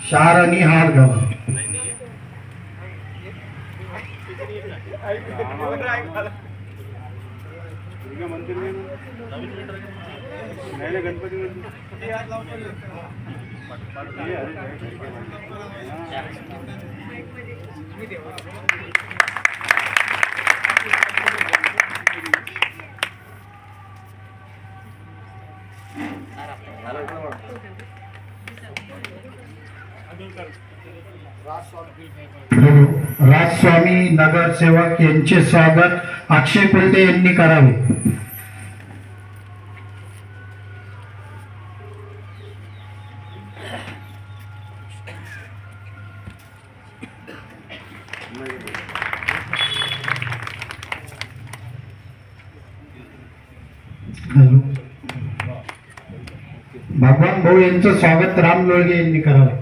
शहर आणि हार गाव राजस्वामी नगरसेवक यांचे स्वागत अक्षय कुलटे यांनी करावे. भगवान भाऊ यांचं स्वागत राम लोळगे यांनी करावे.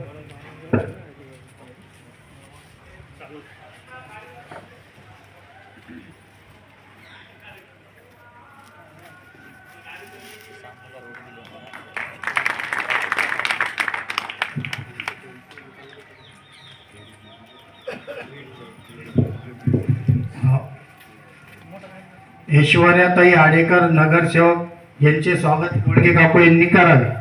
ऐश्वर्याताई आडेकर नगरसेवक यांचे स्वागत कोळगे काकू यांनी करावे.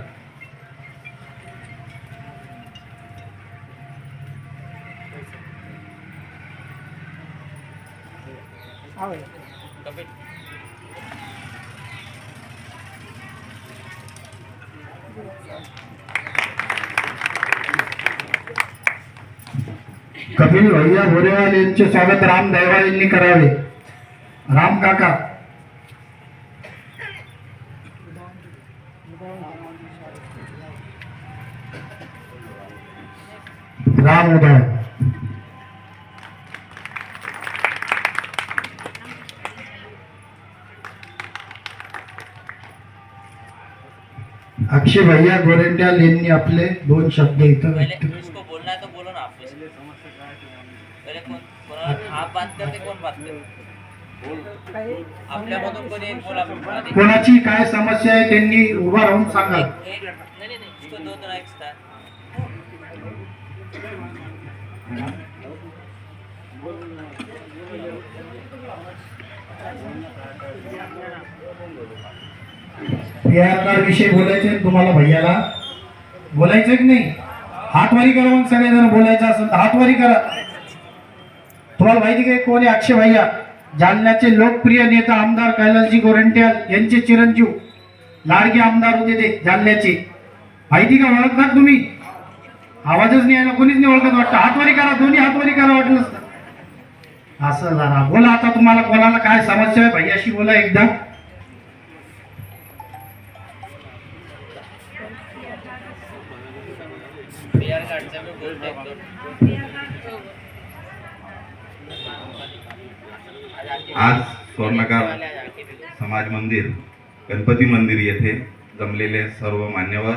कपिल भैया बोरेवाल यांचे स्वागत राम दहवाल यांनी करावे. राम काका राम उदय अक्षय भैया गोरेंट्याल यांनी आपले 2 शब्द इथं व्यक्त कोणाची काय समस्या आहे त्यांनी उभा राहून सांगा. विषय बोलायचे तुम्हाला भैयाला बोलायचं की नाही. हातवारी करा. मग सगळेजण बोलायचं असेल तर हातवारी करा. तुम्हाला माहिती काय कोण आहे अक्षय भैया? जालन्याचे लोकप्रिय नेता आमदार कैलासजी गोरंट्याल यांचे चिरंजीव लाडके आमदार होते ते जालन्याचे. माहिती का? ओळखतात तुम्ही? आवाजच नाही यायला कोणीच नाही ओळखत वाटतं. हातवारी करा. दोन्ही हातवारी करा वाटलं असं जरा बोला. आता तुम्हाला कोणाला काय समस्या आहे भैयाशी बोला एकदा. आज स्वर्णकार समाज मंदिर गणपती मंदिर येथे जमलेले सर्व मान्यवर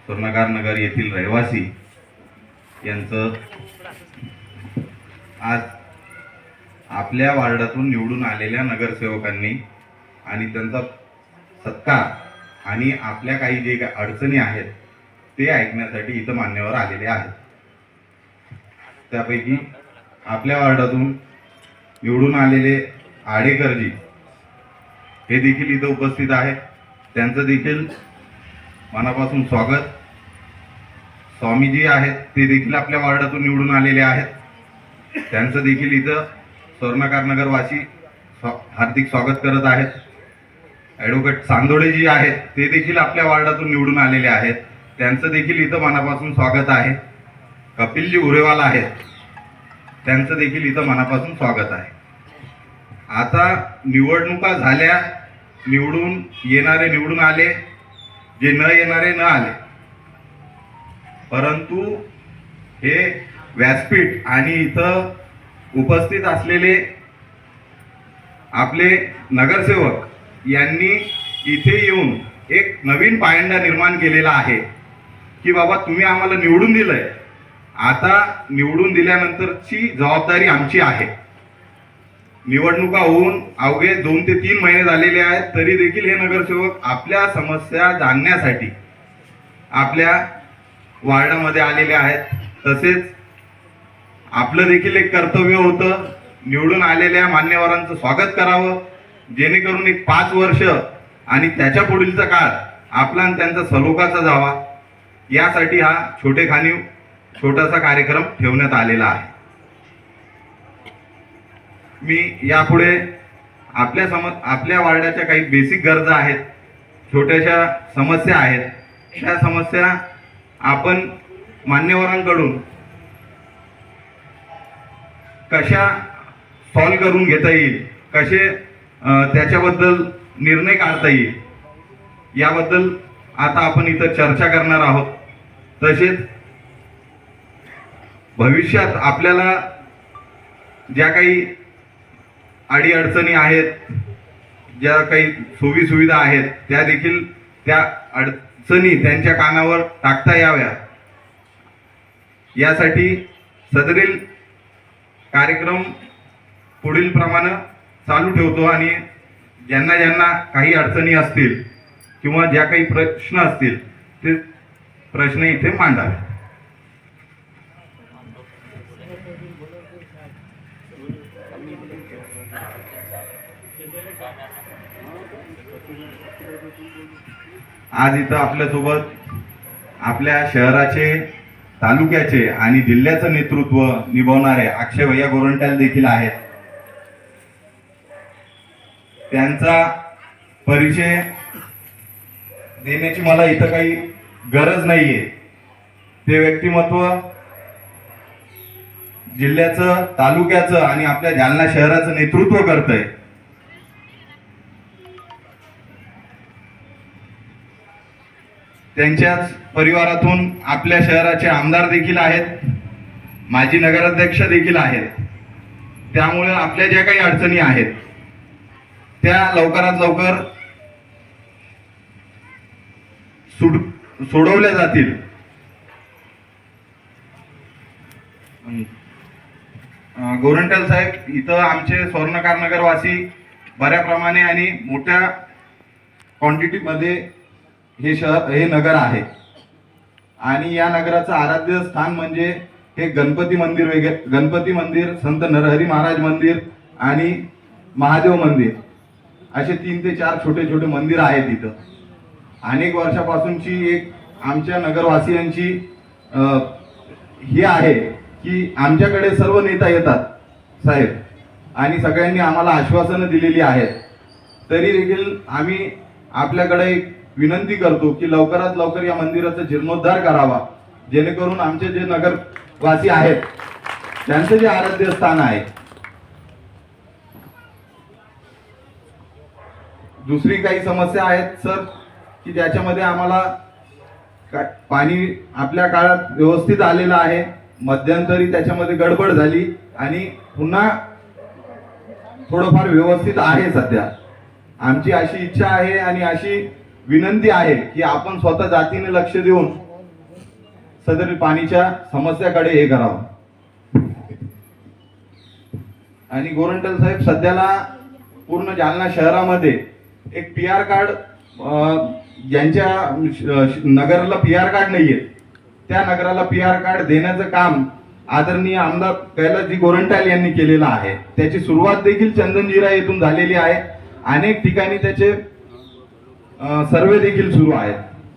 स्वर्णकार नगर येथील रहिवासी यांचं आज आपल्या वार्डातून निवडून आलेल्या नगरसेवकांनी आणि त्यांचा सत्कार आणि आपल्या काही जे अडचणी आहेत ते ऐकण्यासाठी इथं मान्यवर आलेले आहेत. त्यापैकी आपल्या वार्डातून निवडून आलेले आडेकरजी हे देखील इथं उपस्थित आहेत. त्यांचं देखील मनापासून स्वागत. स्वामीजी आहेत ते देखील आपल्या वार्डातून निवडून आलेले आहेत. त्यांचं देखील इथं स्वर्णकार नगरवासी हार्दिक स्वागत करत आहेत. ॲडव्होकेट चांदोडेजी आहेत ते देखील आपल्या वार्डातून निवडून आलेले आहेत. त्यांचं देखील इथं मनापासून स्वागत आहे. कपिलजी उरेवाल आहेत त्यांचं देखील इथं मनापासून स्वागत आहे. आता निवडणुका झाल्या. निवडून येणारे निवडून आले, जे न येणारे न आले. परंतु हे व्यासपीठ आणि इथं उपस्थित असलेले आपले नगरसेवक यांनी इथे येऊन एक नवीन पायंडा निर्माण केलेला आहे की बाबा तुम्ही आम्हाला निवडून दिलंय, आता निवडून दिल्यानंतरची जबाबदारी आमची आहे. निवडणुका होऊन अवघे 2 ते 3 महिने झालेले आहेत, तरी देखील हे नगरसेवक आपल्या समस्या जाणण्यासाठी आपल्या वार्डामध्ये आलेले आहेत. तसेच आपलं देखील एक कर्तव्य होतं निवडून आलेल्या मान्यवरांचं स्वागत करावं, जेणेकरून एक 5 वर्ष आणि त्याच्या पुढीलचा काळ आपला आणि त्यांचा सलोखाचा जावा, यासाठी हा छोटासा कार्यक्रम ठेवण्यात आलेला आहे. मी यापुढे आपल्या वार्डाच्या काही बेसिक गरजा आहेत, छोट्याशा समस्या आहेत, त्या समस्या आपण मान्यवरांकडून कशा सॉल्व करून घेता येईल, कसे त्याच्याबद्दल निर्णय काढता येईल, याबद्दल आता आपण इथं चर्चा करणार आहोत. तसेच भविष्यात आपल्याला ज्या काही अडीअडचणी आहेत, ज्या काही सोयीसुविधा आहेत, त्या देखील त्या अडचणी त्यांच्या कानावर टाकता याव्या, यासाठी सदरील कार्यक्रम पुढील प्रमाणे चालू ठेवतो आणि ज्यांना ज्यांना काही अडचणी असतील किंवा ज्या काही प्रश्न असतील ते प्रश्न इथे मांडावे. आज इथं आपल्यासोबत आपल्या शहराचे, तालुक्याचे आणि जिल्ह्याचं नेतृत्व निभवणारे अक्षय भैया गोरंट्याल देखील आहेत. त्यांचा परिचय देण्याची मला इथं काही गरज नाहीये. ते व्यक्तिमत्व जिल्ह्याचं, तालुक्याचं आणि आपल्या जालना शहराचं नेतृत्व करतंय. त्यांच्याच परिवारातून आपल्या शहराचे आमदार देखील आहेत, माजी नगराध्यक्ष देखील आहेत. त्यामुळे आपल्या ज्या काही अडचणी आहेत त्या लवकरात लवकर सोडवल्या जातील. गोरंट्याल साहेब, इथं आमचे स्वर्णकार नगरवासी बऱ्याप्रमाणे आणि मोठ्या क्वांटिटीमध्ये हे नगर आहे आणि या नगराचं आराध्य स्थान म्हणजे हे गणपती मंदिर, संत नरहरी महाराज मंदिर आणि महादेव मंदिर, असे 3 ते 4 छोटे छोटे मंदिर आहेत इथं. अनेक वर्षापासूनची एक आमच्या नगरवासियांची ही आहे की आमच्याकडे सर्व नेता येतात साहेब आणि सगळ्यांनी आम्हाला आश्वासनं दिलेली आहेत. तरी देखील आम्ही आपल्याकडे एक विनंती करतो की लवकरात लवकर या मंदिराचा जीर्णोद्धार करावा, जेणेकरून आमचे जे नगरवासी आहेत त्यांचं जे आराध्य स्थान आहे. दुसरी काही समस्या आहेत सर की ज्याच्यामध्ये आम्हाला पाणी आपल्या काळात व्यवस्थित आलेलं आहे, मध्यंतरी त्याच्यामध्ये गडबड झाली आणि पुन्हा थोडंफार व्यवस्थित आहे सध्या. आमची अशी इच्छा आहे आणि अशी विनंती आहे की आपण स्वतः जातीने लक्ष देऊन सदर पाणीच्या समस्याकडे हे करावं. आणि गोरंट्याल साहेब, सध्याला पूर्ण जालना शहरामध्ये एक PR कार्ड, ज्यांच्या नगराला PR कार्ड नाहीये त्या नगराला PR कार्ड देण्याचं काम आदरणीय आमदार कैलासजी गोरंट्याल यांनी केलेलं आहे. त्याची सुरुवात देखील चंदनजिरा येथून झालेली आहे. अनेक ठिकाणी त्याचे सर्वे देखील सुरू आहेत.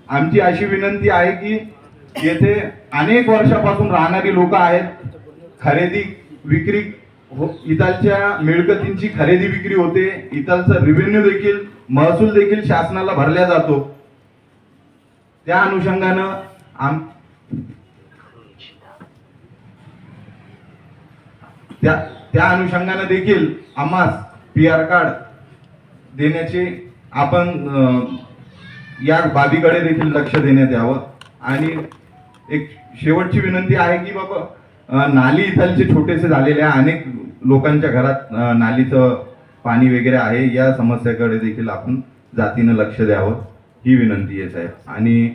आमची अशी विनंती आहे की येथे अनेक वर्षापासून राहणारी लोक आहेत, खरेदी विक्री इथलच्या मिळकतींची खरेदी विक्री होते, इथलचा रेव्हेन्यू देखील, महसूल देखील शासनाला भरला जातो. त्या अनुषंगानं त्या अनुषंगानं देखील आम्हास PR कार्ड देण्याचे आपण या बाबीकडे देखील लक्ष देण्यात यावं. आणि एक शेवटची विनंती आहे की बाबा नाली इथलचे छोटेसे झालेले आहे, अनेक लोकांच्या घरात नालीचं पाणी वगैरे आहे, या समस्याकडे देखील आपण जातीनं लक्ष द्यावं ही विनंती आहे साहेब. आणि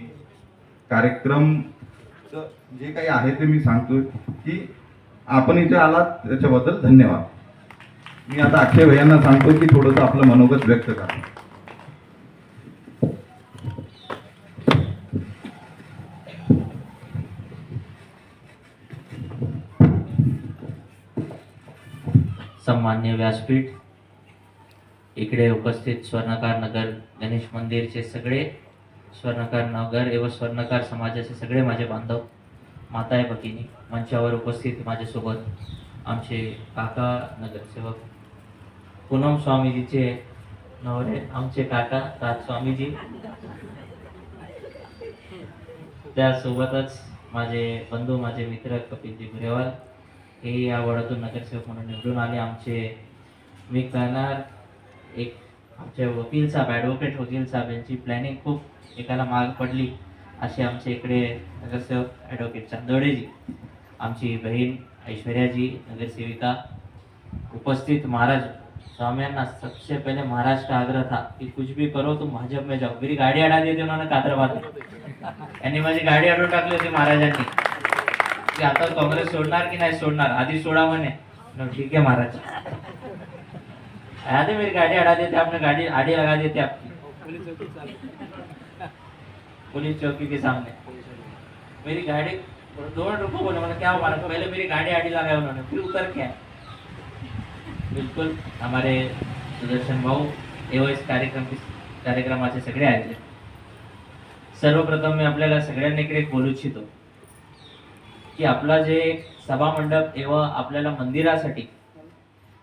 कार्यक्रम जे काही आहे ते मी सांगतोय की आपण इथे आलात त्याच्याबद्दल धन्यवाद. मी आता अक्षय भैयांना सांगतो की थोडंसं आपलं मनोगत व्यक्त करा. सन्मान्य व्यासपीठ, इकडे उपस्थित स्वर्णकार नगर गणेश मंदिरचे सगळे स्वर्णकार नगर एवं स्वर्णकार समाजाचे सगळे माझे बांधव, माता आहे भगिनी, मंचावर उपस्थित माझ्यासोबत आमचे काका नगरसेवक पूनम स्वामीजीचे नवरे आमचे काका राज स्वामीजी, त्यासोबतच माझे बंधू माझे मित्र कपिलजी गुरेवाल हे या वडातून नगरसेवक म्हणून निवडून आले. आमचे मी करणार एक आमचे वकील साहेब ॲडव्होकेट वकील साहेब यांची प्लॅनिंग खूप एकाला माग पडली असे आमचे इकडे नगरसेवक ॲडव्होकेट चांदोडेजी, आमची बहीण ऐश्वर्याजी नगरसेविका, उपस्थित महाराज स्वामियांना सबसे पहले महाराज का आग्रह था कि कुछ भी करो तुम भाजप में जाओ. मेरी गाडी अडा दी थी उन्होंने कादराबाद में, यांनी माझी गाडी अडवून टाकली होती महाराजांनी की आता काँग्रेस सोडणार की नाही सोडणार, आधी सोडा म्हणे. ठीक आहे महाराज, आधी मेरी गाड़ी अड़ा देते आपने, गाड़ी आड़ी लगा देते आपकी पुलिस चौकी के सामने. मेरी गाड़ी दौड़ रुको बोले, मैंने क्या हुआ, पहले मेरी गाड़ी आड़ी लगाया उन्होंने, फिर उतर के आए. बिल्कुल हमारे सुदर्शन भाऊ एवं इस कार्यक्रमाचे सगळे आले. सर्वप्रथम मी आपल्याला सगळ्यांना इकडे एक बोलू इच्छितो की आपला जे सभा मंडप एवं आपल्याला मंदिरासाठी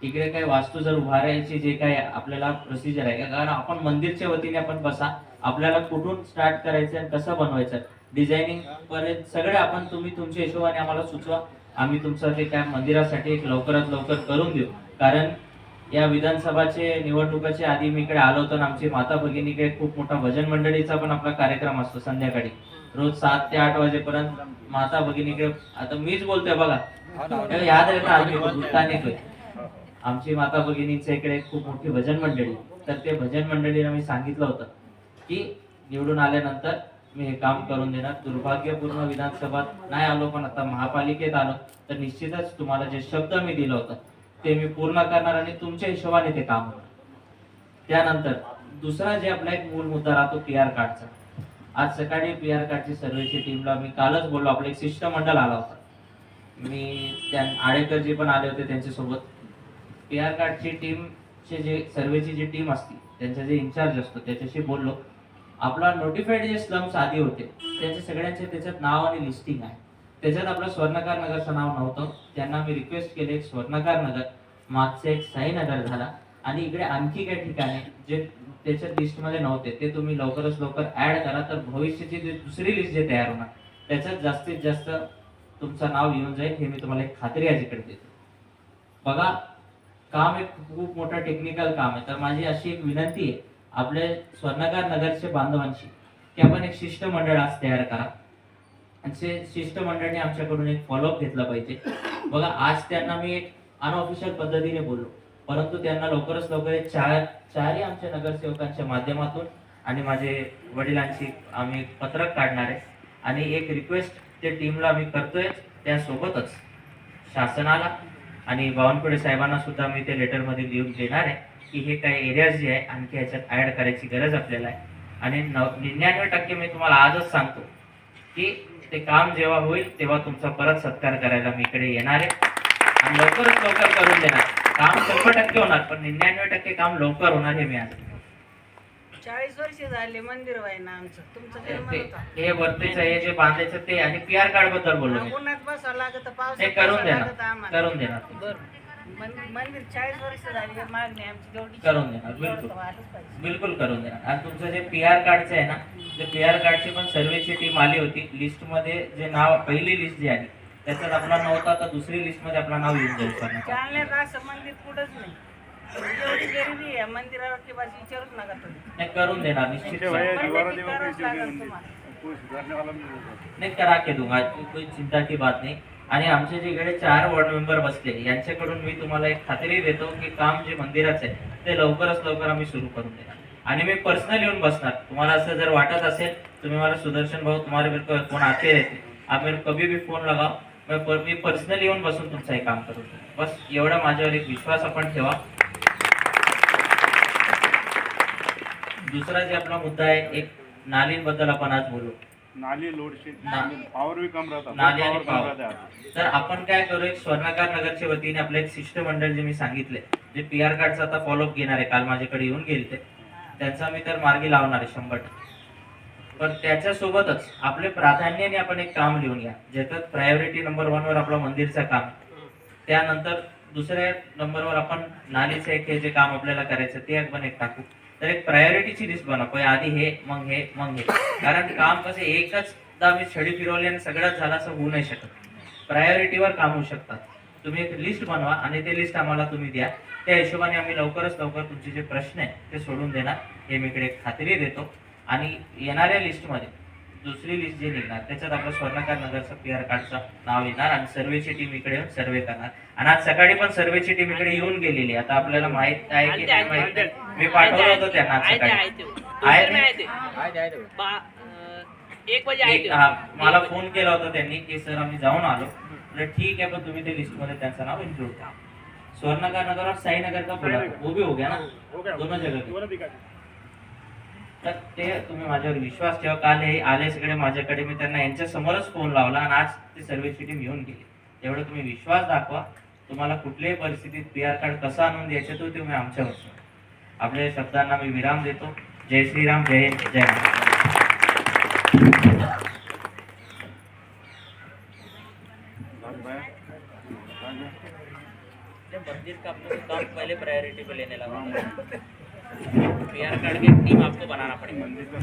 इकडे काही वास्तू जर उभारायची जे काही आपल्याला प्रोसिजर आहे, कारण आपण मंदिरच्या वतीने आपण बसा, आपल्याला कुठून स्टार्ट करायचं आणि कसं बनवायचं डिझायनिंग पर्यंत सगळे आपण तुम्ही तुमच्या हिशोबाने आम्हाला सुचवा. आम्ही तुमचं ते काय मंदिरासाठी एक लवकरात लवकर करून देऊ. कारण या विधानसभाचे निवडणुकाच्या आधी मी इकडे आलो होतो, आमची माता भगिनीकडे खूप मोठा भजन मंडळीचा पण आपला कार्यक्रम असतो संध्याकाळी रोज 7 ते 8 वाजेपर्यंत. माता भगिनीकडे आता मीच बोलतोय बघा, याद रहता आदमी को, भूलता नहीं कोई. आमची माता भगिनींच्या इकडे खूप मोठी भजन मंडळी, तर ते भजन मंडळीला मी सांगितलं होतं की निवडून आल्यानंतर मी हे काम करून देणार. दुर्भाग्यपूर्ण विधानसभात नाही आलो, पण आता महापालिकेत आलो तर निश्चितच तुम्हाला जे शब्द मी दिलं होतं ते मी पूर्ण करणार आणि तुमच्या हिशोबाने ते काम होणार. त्यानंतर दुसरा जे आपला एक मूळ मुद्दा राहतो PR कार्डचा. आज सकाळी PR कार्डची सर्वेची टीमला मी कालच बोललो, आपलं एक शिष्टमंडळ आला होता, मी त्या आडेकरजी पण आले होते त्यांच्यासोबत. PR कार्डची टीमचे जे सर्वेची जी टीम असते त्यांचा जे इन्चार्ज असतो त्याच्याशी बोललो. आपला नोटिफाईड जे स्लम्स आधी होते त्यांचे सगळ्यांचे त्याच्यात नाव आणि लिस्टिंग आहे, त्याच्यात आपलं स्वर्णकार नगरचं नाव नव्हतं. त्यांना मी रिक्वेस्ट केली एक स्वर्णकार नगर, मागचं एक साईनगर झाला आणि इकडे आणखी काही ठिकाणे जे त्याच्यात लिस्टमध्ये नव्हते ते तुम्ही लवकरच लवकर ऍड करा, तर भविष्याची जी दुसरी लिस्ट जे तयार होणार त्याच्यात जास्तीत जास्त तुमचं नाव येऊन जाईल, हे मी तुम्हाला एक खात्री आज इकडे देतो. बघा, काम एक खूप मोठं टेक्निकल काम आहे, तर माझी अशी एक विनंती आहे आपल्या स्वर्णकार नगरचे बांधवांशी की आपण एक शिष्टमंडळ आज तयार करा आणि शिष्टमंडळाने आमच्याकडून एक फॉलोअप घेतला पाहिजे. बघा, आज त्यांना मी एक अनऑफिशियल पद्धतीने बोललो, परंतु त्यांना लवकरच लवकर चारही आमच्या नगरसेवकांच्या माध्यमातून आणि माझे वडिलांची आम्ही पत्रक काढणार आहे आणि एक रिक्वेस्ट त्या टीमला मी करतोय. त्यासोबतच शासनाला आणि बावनकुळे साहेबांना सुद्धा मी ते लेटरमध्ये लिहून देणार आहे की हे काही एरियाज जे आहे आणखी ह्याच्यात ऍड करायची गरज आपल्याला आहे. आणि 99% मी तुम्हाला आजच सांगतो की ते काम जेव्हा होईल तेव्हा तुमचा परत सत्कार करायला मी इकडे येणार आहे आणि लवकरच लवकर करून देणार. काम 100% होणार, पण 99% काम लवकर होणार हे मी आज. 40 वर्ष झाले मंदिर व्हायना आमचं, तुमचं काय म्हणत होता? हे वरतीचं हे जे बांधायचं ते आणि PR कार्ड बद्दल बोललो मी. उन्हात बसावं लागत, ते पावसात करून बसावं देणार, लागत आम्हाला. करून देणार, मंदिर 40 वर्ष झाली, मागणी आमची जेवढी करून देणार, बिलकुल करून देणार. आणि तुमचं जे PR कार्डचं आहे ना, ते PR कार्डची पण सर्वेची टीम आली होती. लिस्ट मध्ये जे नाव पहिली लिस्ट जी आली त्याच्यात आपला नव्हता, तर दुसरी लिस्ट मध्ये आपला नाव येऊन जाईल. जालन्यात असं मंदिर कुठंच नाही, एवढी गरिबी आहे मंदिरावरची बाजू विचारूच नका तुम्ही. नाही, करून देणार निश्चित. करावंच लागेल तुम्हाला. नहीं करा के दूंगा, कोई चिंता की बात नहीं. आणि आमचे जे इकडे 4 वॉर्ड मेंबर बसले यांच्याकडून मी तुम्हाला एक खात्री देतो की काम जे मंदिराचं आहे ते लवकरच लवकर आम्ही सुरू करून देणार. आणि मी पर्सनल येऊन बसणार. तुम्हाला असं जर वाटत असेल तुम्ही मला सुदर्शन भाऊ तुम्हारे मेरे को फोन आते रहते, आप मेरे को कभी भी फोन लगाओ, मी पर्सनली येऊन बसून तुमचं हे काम करू. बस एवढा माझ्यावर एक विश्वास आपण ठेवा. दुसरा जे आपला मुद्दा आहे, एक नालींबद्दल आपण आज बोलू. नाली लोड शेड ना- पावर भी कम रहता नाली आणि पावर कम पावर. रहता है. तर आपण काय करू, एक स्वर्णकार नगरच्या वतीने आपलं एक शिष्टमंडळ जे मी सांगितले, जे PR कार्डचा आता फॉलोअप घेणार आहे, काल माझ्याकडे येऊन गेले ते, त्यांचा मी तर मार्गी लावणार आहे 100%. पण त्याच्यासोबतच आपले प्राधान्याने आपण एक काम लिहून घ्या, ज्याच्यात प्रायोरिटी नंबर 1 वर आपलं मंदिरचं काम, त्यानंतर दुसऱ्या नंबरवर आपण नालीचं एक हे जे काम आपल्याला करायचं ते पण एक टाकू. तर एक प्रायोरिटीची लिस्ट बनवा, आधी हे मग हे मग हे, कारण काम कसं एकचदा मी छडी फिरवली आणि सगळंच झालं असं होऊ नाही शकत. प्रायोरिटीवर काम होऊ शकतात. तुम्ही एक लिस्ट बनवा आणि ते लिस्ट आम्हाला तुम्ही द्या, त्या हिशोबाने आम्ही लवकरच लवकर तुमचे जे प्रश्न आहेत ते सोडून देणार, हे मी इकडे खात्री देतो. आणि येणाऱ्या लिस्टमध्ये दुसरी लिस्ट जी निघणार त्याच्यात आपलं स्वर्णकार नगरचं PR कार्डचं नाव येणार आणि सर्वेची टीम इकडे येऊन सर्वे करणार. आणि आज सकाळी पण सर्वेची टीम इकडे येऊन गेलेली आहे. आता आपल्याला माहित आहे की नाही माहित नाही, मी पाठवलं होतं त्यांना आज सकाळी. मला फोन केला होता त्यांनी की सर आम्ही जाऊन आलो. म्हटलं ठीक आहे, पण तुम्ही ते लिस्ट मध्ये त्यांचं नाव इन्क्लूड करा. स्वर्णकार नगर और साईनगर का बोला वो भी हो गया ना, दोनों जगह. तर ते तुम्ही माझ्यावर विश्वास ठेवा. काल हे आले सगळे माझ्याकडे, मी त्यांना यांच्या समोरच फोन लावला आणि आज ती सर्वेची टीम येऊन गेली. एवढं तुम्ही विश्वास दाखवा. तुम्हाला कुठल्याही परिस्थितीत PR कार्ड कसं आणून द्यायचं तो तुम्ही आमच्यावर सोडा. आपल्या शब्दांना मी विराम देतो. जय श्रीराम, जय हिंद, जय महाराष्ट्र. मंदिर का अपने काम पहले प्रायोरिटी पे लेने लगा. PR कार्ड की टीम आपको बनाना पड़ेगा. मंदिर का